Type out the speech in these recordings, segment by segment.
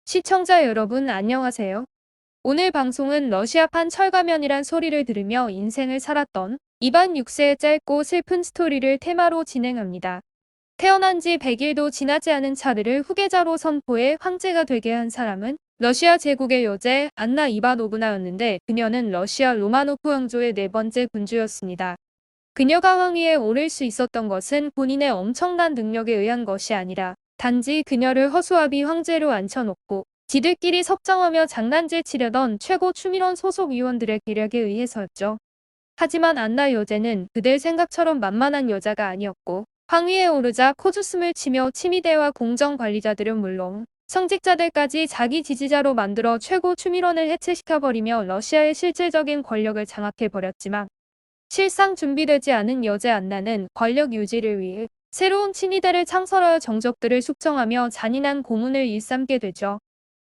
시청자 여러분 안녕하세요. 오늘 방송은 러시아판 철가면이란 소리를 들으며 인생을 살았던 이반 6세의 짧고 슬픈 스토리를 테마로 진행합니다. 태어난 지 100일도 지나지 않은 차르를 후계자로 선포해 황제가 되게 한 사람은 러시아 제국의 여제 안나 이바노브나였는데 그녀는 러시아 로마노프 왕조의 네 번째 군주였습니다. 그녀가 왕위에 오를 수 있었던 것은 본인의 엄청난 능력에 의한 것이 아니라 단지 그녀를 허수아비 황제로 앉혀놓고 지들끼리 섭정하며 장난질 치려던 최고 추민원 소속 위원들의 계략에 의해서였죠. 하지만 안나 여제는 그들 생각처럼 만만한 여자가 아니었고 황위에 오르자 코웃음을 치며 치미대와 공정 관리자들은 물론 성직자들까지 자기 지지자로 만들어 최고 추민원을 해체시켜버리며 러시아의 실질적인 권력을 장악해버렸지만 실상 준비되지 않은 여제 안나는 권력 유지를 위해 새로운 친위대를 창설하여 정적들을 숙청하며 잔인한 고문을 일삼게 되죠.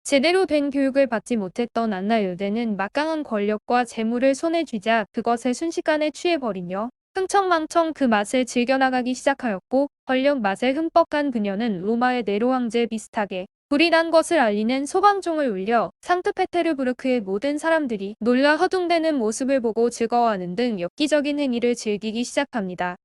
제대로 된 교육을 받지 못했던 안나 여제는 막강한 권력과 재물을 손에 쥐자 그것에 순식간에 취해버리며 흥청망청 그 맛을 즐겨나가기 시작하였고 권력 맛에 흠뻑 간 그녀는 로마의 네로 황제 비슷하게 불이 난 것을 알리는 소방종을 울려 상트페테르부르크의 모든 사람들이 놀라 허둥대는 모습을 보고 즐거워하는 등 엽기적인 행위를 즐기기 시작합니다.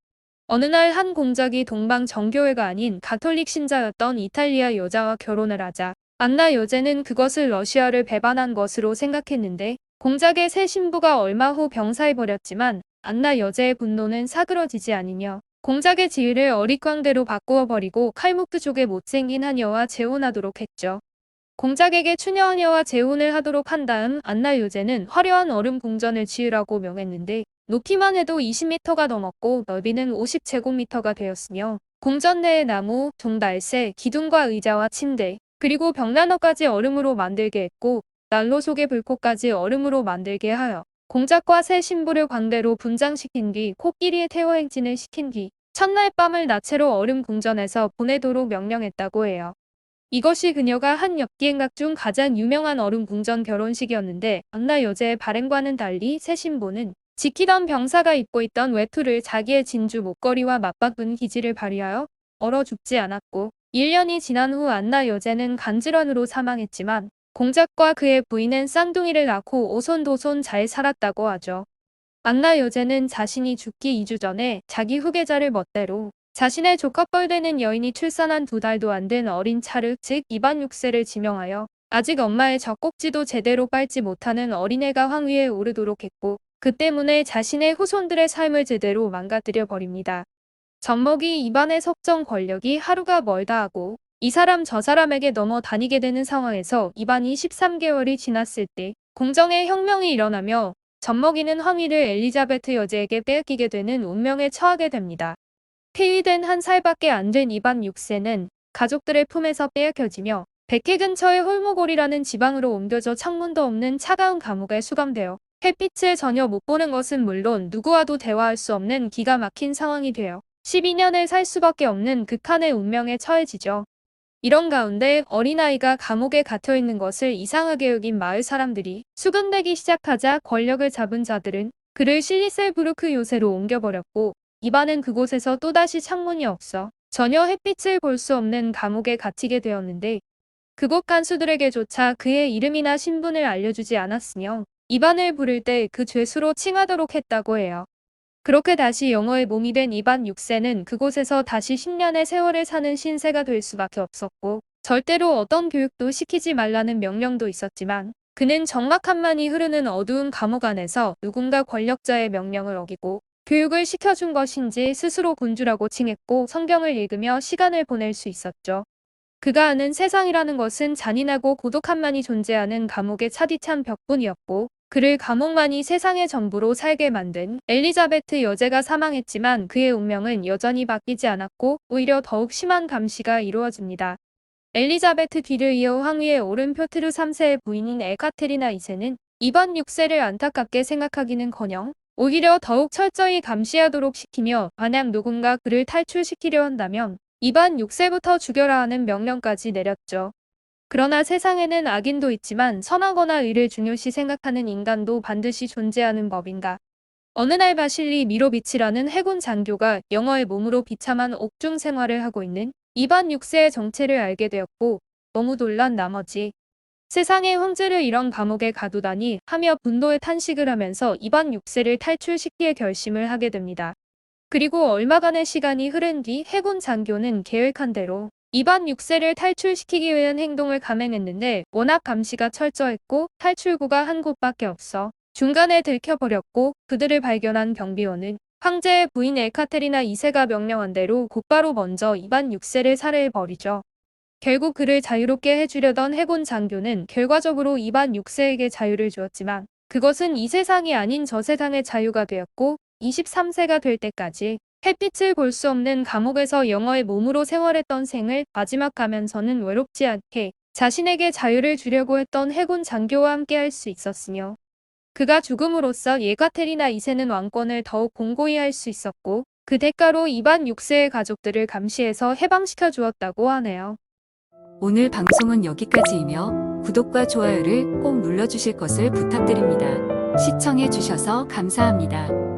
어느 날 한 공작이 동방 정교회가 아닌 가톨릭 신자였던 이탈리아 여자와 결혼을 하자 안나 여제는 그것을 러시아를 배반한 것으로 생각했는데 공작의 새 신부가 얼마 후 병사해버렸지만 안나 여제의 분노는 사그러지지 않으며 공작의 지위를 어릿광대로 바꾸어 버리고 칼무크족의 못생긴 하녀와 재혼하도록 했죠. 공작에게 추녀하녀와 재혼을 하도록 한 다음 안나 여제는 화려한 얼음 궁전을 지으라고 명했는데 높이만 해도 20m가 넘었고 넓이는 50제곱미터가 되었으며 궁전 내의 나무, 종달새, 기둥과 의자와 침대, 그리고 벽난로까지 얼음으로 만들게 했고 난로 속의 불꽃까지 얼음으로 만들게 하여 공작과 새 신부를 광대로 분장시킨 뒤 코끼리에 태워 행진을 시킨 뒤 첫날 밤을 나체로 얼음 궁전에서 보내도록 명령했다고 해요. 이것이 그녀가 한 엽기행각 중 가장 유명한 얼음 궁전 결혼식이었는데 안나 여제의 발행과는 달리 새 신부는 지키던 병사가 입고 있던 외투를 자기의 진주 목걸이와 맞바꾼 기질을 발휘하여 얼어 죽지 않았고 1년이 지난 후 안나 여제는 간질환으로 사망했지만 공작과 그의 부인은 쌍둥이를 낳고 오손도손 잘 살았다고 하죠. 안나 여제는 자신이 죽기 2주 전에 자기 후계자를 멋대로 자신의 조카뻘 되는 여인이 출산한 2달도 안 된 어린 차르 즉 이반 6세를 지명하여 아직 엄마의 젖꼭지도 제대로 빨지 못하는 어린애가 황위에 오르도록 했고 그 때문에 자신의 후손들의 삶을 제대로 망가뜨려 버립니다. 젖먹이 이반의 석정 권력이 하루가 멀다 하고 이 사람 저 사람에게 넘어다니게 되는 상황에서 이반이 13개월이 지났을 때 공정의 혁명이 일어나며 젖먹이는 황위를 엘리자베트 여제에게 빼앗기게 되는 운명에 처하게 됩니다. 폐위된 1살밖에 안 된 이반 6세는 가족들의 품에서 빼앗겨지며 백해 근처의 홀모골이라는 지방으로 옮겨져 창문도 없는 차가운 감옥에 수감되어 햇빛을 전혀 못 보는 것은 물론 누구와도 대화할 수 없는 기가 막힌 상황이 되어 12년을 살 수밖에 없는 극한의 운명에 처해지죠. 이런 가운데 어린아이가 감옥에 갇혀있는 것을 이상하게 여긴 마을 사람들이 수군대기 시작하자 권력을 잡은 자들은 그를 실리셀부르크 요새로 옮겨버렸고 이반은 그곳에서 또다시 창문이 없어 전혀 햇빛을 볼 수 없는 감옥에 갇히게 되었는데 그곳 간수들에게조차 그의 이름이나 신분을 알려주지 않았으며 이반을 부를 때 그 죄수로 칭하도록 했다고 해요. 그렇게 다시 영어의 몸이 된 이반 6세는 그곳에서 다시 10년의 세월을 사는 신세가 될 수밖에 없었고 절대로 어떤 교육도 시키지 말라는 명령도 있었지만 그는 적막함만이 흐르는 어두운 감옥 안에서 누군가 권력자의 명령을 어기고 교육을 시켜준 것인지 스스로 군주라고 칭했고 성경을 읽으며 시간을 보낼 수 있었죠. 그가 아는 세상이라는 것은 잔인하고 고독함만이 존재하는 감옥의 차디찬 벽뿐이었고 그를 감옥만이 세상의 전부로 살게 만든 엘리자베트 여제가 사망했지만 그의 운명은 여전히 바뀌지 않았고 오히려 더욱 심한 감시가 이루어집니다. 엘리자베트 뒤를 이어 황위에 오른 표트르 3세의 부인인 에카테리나 2세는 이반 6세를 안타깝게 생각하기는커녕 오히려 더욱 철저히 감시하도록 시키며 만약 누군가 그를 탈출시키려 한다면 이반 6세부터 죽여라 하는 명령까지 내렸죠. 그러나 세상에는 악인도 있지만 선하거나 의를 중요시 생각하는 인간도 반드시 존재하는 법인가. 어느 날 바실리 미로비치라는 해군 장교가 영어의 몸으로 비참한 옥중 생활을 하고 있는 이반 6세의 정체를 알게 되었고 너무 놀란 나머지 세상에 형제를 이런 감옥에 가두다니 하며 분노의 탄식을 하면서 이반 6세를 탈출시킬 결심을 하게 됩니다. 그리고 얼마간의 시간이 흐른 뒤 해군 장교는 계획한 대로 이반 6세를 탈출시키기 위한 행동을 감행했는데 워낙 감시가 철저했고 탈출구가 한 곳밖에 없어 중간에 들켜버렸고 그들을 발견한 경비원은 황제의 부인 에카테리나 2세가 명령한 대로 곧바로 먼저 이반 6세를 살해해버리죠. 결국 그를 자유롭게 해주려던 해군 장교는 결과적으로 이반 6세에게 자유를 주었지만 그것은 이 세상이 아닌 저 세상의 자유가 되었고 23세가 될 때까지 햇빛을 볼 수 없는 감옥에서 영어의 몸으로 생활했던 생을 마지막 가면서는 외롭지 않게 자신에게 자유를 주려고 했던 해군 장교와 함께 할 수 있었으며 그가 죽음으로써 예가테리나 2세는 왕권을 더욱 공고히 할 수 있었고 그 대가로 이반 6세의 가족들을 감시해서 해방시켜 주었다고 하네요. 오늘 방송은 여기까지이며 구독과 좋아요를 꼭 눌러주실 것을 부탁드립니다. 시청해주셔서 감사합니다.